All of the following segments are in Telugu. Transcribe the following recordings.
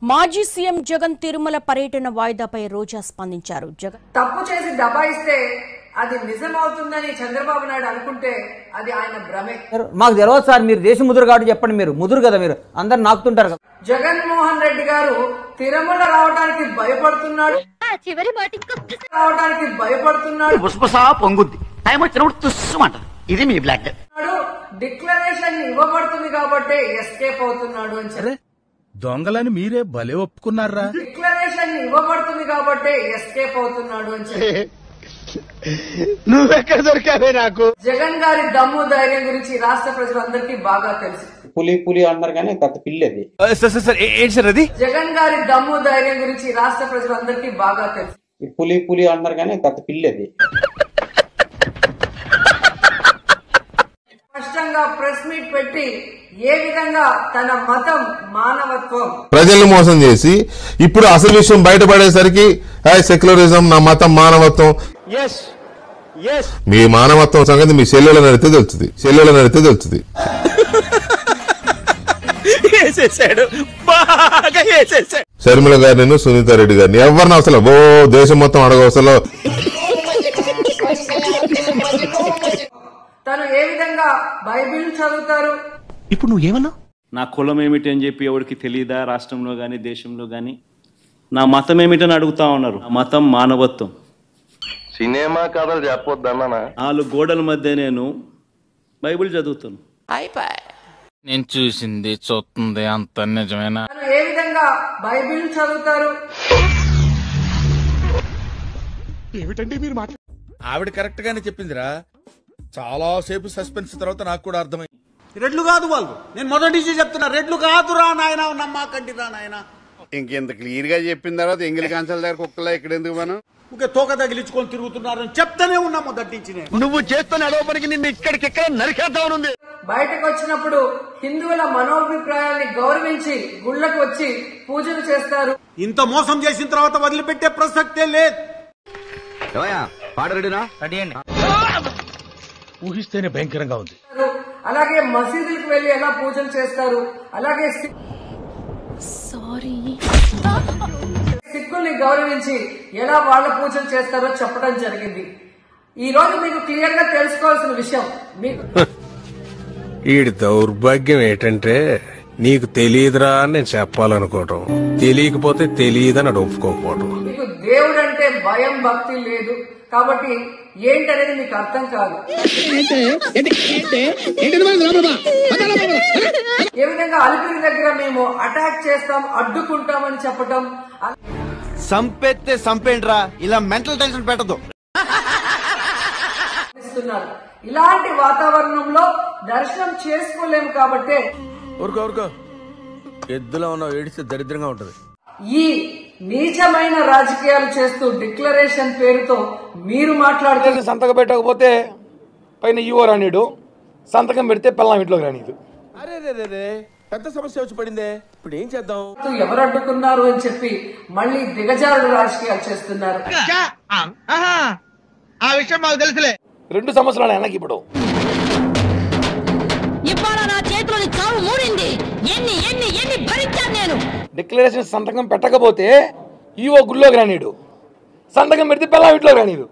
మాజీ సీఎం జగన్ తిరుమల పర్యటన వాయిదాపై రోజా స్పందించారు. జగన్ తప్పు చేసి దబాయిస్తే అది నిజమవుతుందని చంద్రబాబు నాయుడు అనుకుంటే అది ఆయన భ్రమే. మాకు తెలియదు సార్, మీరు దేశ ముదురు కాబట్టి చెప్పండి. మీరు ముదురు కదా, మీరు అందరు నాకుతుంటారు కదా. జగన్మోహన్ రెడ్డి గారు తిరుమల రావడానికి భయపడుతున్నాడు, పొంగుద్ది టైం వచ్చినప్పుడు తుస్సుమంట. ఇది మీ బ్లాక్. డిక్లరేషన్ ఇవ్వబడుతుంది కాబట్టి ఎస్కేప్ అవుతున్నాడు అని చెప్పి దొంగలని మీరే భలే ఒప్పుకున్నారా? డిక్లరేషన్ ఇవ్వబడుతుంది కాబట్టి ఎస్కేప్ అవుతున్నాడు అని చెప్పి నువ్వెక్కడ దొరికావే నాకు? జగన్ గారి దమ్ము ధైర్యం గురించి రాష్ట్ర ప్రజలందరికీ బాగా తెలుసు. పులి పులి అన్నారు కానీ గత పిల్లది. జగన్ గారి దమ్ము ధైర్యం గురించి రాష్ట్ర ప్రజలందరికీ బాగా తెలుసు. పులి పులి అన్నారు కానీ గత పిల్లది. స్పష్టంగా ప్రెస్ మీట్ పెట్టి ఏ విధంగా తన మతం మానవత్వం ప్రజల్ని మోసం చేసి ఇప్పుడు అసలు విషయం బయటపడేసరికి సెక్యులరిజం, నా మతం మానవత్వం. మీ మానవత్వం సంగతి మీ చెల్లెల నడితే తెలుస్తుంది. షర్మిల గారిని, సునీత రెడ్డి గారిని ఎవరిని అసలు దేశం మొత్తం అడగవసలో. తను ఏ విధంగా బైబిల్ చదువుతారు. ఇప్పుడు నువ్వేమన్నా నా కులం ఏమిటి అని చెప్పి ఎవరికి తెలియదా? రాష్ట్రంలో గాని దేశంలో గాని నా మతం ఏమిటని అడుగుతా ఉన్నారు. నా మతం మానవత్వం. సినిమా కథలు చెప్పొద్దన్నా 4 గోడల మధ్య నేను బైబిల్ చదువుతాను. నేను చూసింది చూస్తుంది అంత నిజమేనా? తను ఏ విధంగా బైబిల్ చదువుతారు. ఏమిటండి మీరు మాట? ఆవిడ కరెక్ట్ గానే చెప్పిందిరా. చాలా సేపు సస్పెన్స్ తర్వాత నాకు కూడా అర్థమైంది. రెడ్లు కాదు వాళ్ళు. నేను మొదటి నుంచి చెప్తున్నా, రెడ్లు కాదురా నాయన, నమ్మకండి రా నాయన. ఇంకెంత క్లియర్ గా చెప్పిన తర్వాత ఎంగిలి కాన్సల్ దగ్గర కుక్కలా ఇక్కడ ఎందుకు మనం ఊకే తోక తగిలించుకొని తిరుగుతున్నారని చెప్తానే ఉన్నా మొదటి నుంచి. నువ్వు చేస్తున్న అడవపనికి నిన్ను ఇక్కడికిక్కడ నరికేద్దామనుంది. బయటకు వచ్చినప్పుడు హిందువుల మనోభిప్రాయాన్ని గౌరవించి గుళ్ళకు వచ్చి పూజలు చేస్తారు. ఇంత మోసం చేసిన తర్వాత వదిలిపెట్టే ప్రసక్తే లేదు. ఊహిస్తేనే భయంకరంగా ఉంది. అలాగే మసీదులకు వెళ్లి ఎలా పూజలు చేస్తారు, అలాగే సిక్కుల్ని గౌరవించి ఎలా వాళ్ళ పూజలు చేస్తారో చెప్పడం జరిగింది. ఈ రోజు మీకు క్లియర్ గా తెలుసుకోవాల్సిన విషయం, మీకు ఈ దౌర్భాగ్యం ఏంటంటే నీకు తెలియదురా అని నేను చెప్పాలనుకోవటం, తెలియకపోతే తెలియదని అది ఒప్పుకోకపోవటం. మీకు దేవుడు అంటే భయం భక్తి లేదు కాబట్టి ఏంటనేది మీకు అర్థం కాదు. ఏ విధంగా అలిపిరి దగ్గర మేము అటాక్ చేస్తాం, అడ్డుకుంటామని చెప్పటం. సంపెత్తే సంపేండ్రా, ఇలా మెంటల్ టెన్షన్ పెట్టదు. ఇలాంటి వాతావరణంలో దర్శనం చేసుకోలేము కాబట్టి ఊరుకో ఎద్దులో ఉన్న ఏడిస్తే దరిద్రంగా ఉంటది. ఈ నీచమైన రాజకీయాలు చేస్తూ డిక్లరేషన్ పేరుతో మీరు మాట్లాడుతూ సంతకం పెట్టకపోతే పైన ఈవో రానీడు, సంతకం పెడితే పిల్లం ఇంట్లోకి రానీదు. అరే పెద్ద సమస్య వచ్చి పడిందే, ఇప్పుడు ఏం చేద్దాం? ఎవరు అడ్డుకున్నారు అని చెప్పి మళ్ళీ దిగజారుడు రాజకీయాలు చేస్తున్నారు. ఆ విషయం మాకు తెలుసులే. 2 సంవత్సరాలు వెనక్కి ఇప్పుడు డిక్లరేషన్ సంతకం పెట్టకపోతే ఈవో గుళ్ళోకి రానీడు, సంతకం పెడితే పిల్లం ఇంట్లోకి రానీదు.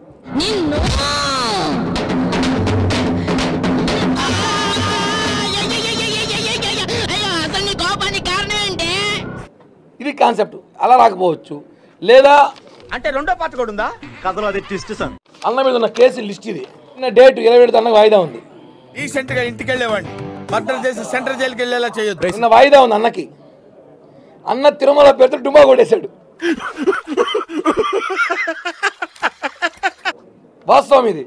ఇది కాన్సెప్ట్. అలా రాకపోవచ్చు, లేదా అంటే రెండో పార్ట్ కూడా ఉందా కథలో? అది ట్విస్ట్ సార్. అన్న మీద ఉన్న కేసు లిస్ట్ ఇది. డేట్ 27 అన్న వాయిదా ఉంది. రీసెంట్ గా ఇంటికి వెళ్ళేవాడిని మర్డర్ చేసి సెంట్రల్ జైలుకి వెళ్ళేలా చేయొద్దు. నిన్న వాయిదా ఉంది అన్నకి. అన్న తిరుమల పేరుతో డుమా కొట్టేశాడు. వాస్తవం ఇది.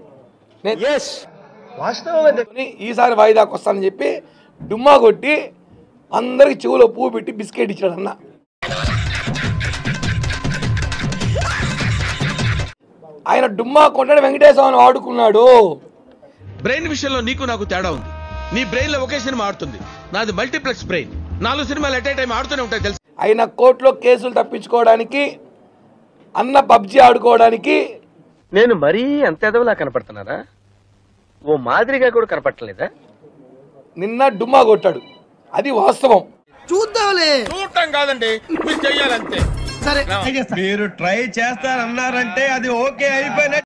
ఈసారి వాయిదాకు వస్తానని చెప్పి డుమ్మా కొట్టి అందరికి చెవులో పువ్వు పెట్టి బిస్కెట్ ఇచ్చాడు అన్న. ఆయన డుమ్మా కొట్టాడు, వెంకటేశ్వరని వాడుకున్నాడు. బ్రెయిన్ విషయంలో నీకు నాకు తేడా ఉంది. నీ బ్రెయిన్ లో ఒకే సినిమా ఆడుతుంది, నాది మల్టీప్లెక్స్ బ్రెయిన్. 4 సినిమాలు ఎట్ ఏ టైం ఆడుతూనే ఉంటాయి తెలుసు. ఆయన కోర్టులో కేసులు తప్పించుకోవడానికి, అన్న పబ్జీ ఆడుకోవడానికి. నేను మరీ అంత ఎదవలా కనపడుతున్నారా? ఓ మాదిరిగా కూడా కనపడలేదా? నిన్న డుమ్మా కొట్టాడు, అది వాస్తవం. చూద్దాంలే. చూడటం కాదండి, మీరు చెయ్యాలంతే. సరే మీరు ట్రై చేస్తారన్నారంటే అది ఓకే అయిపోయిన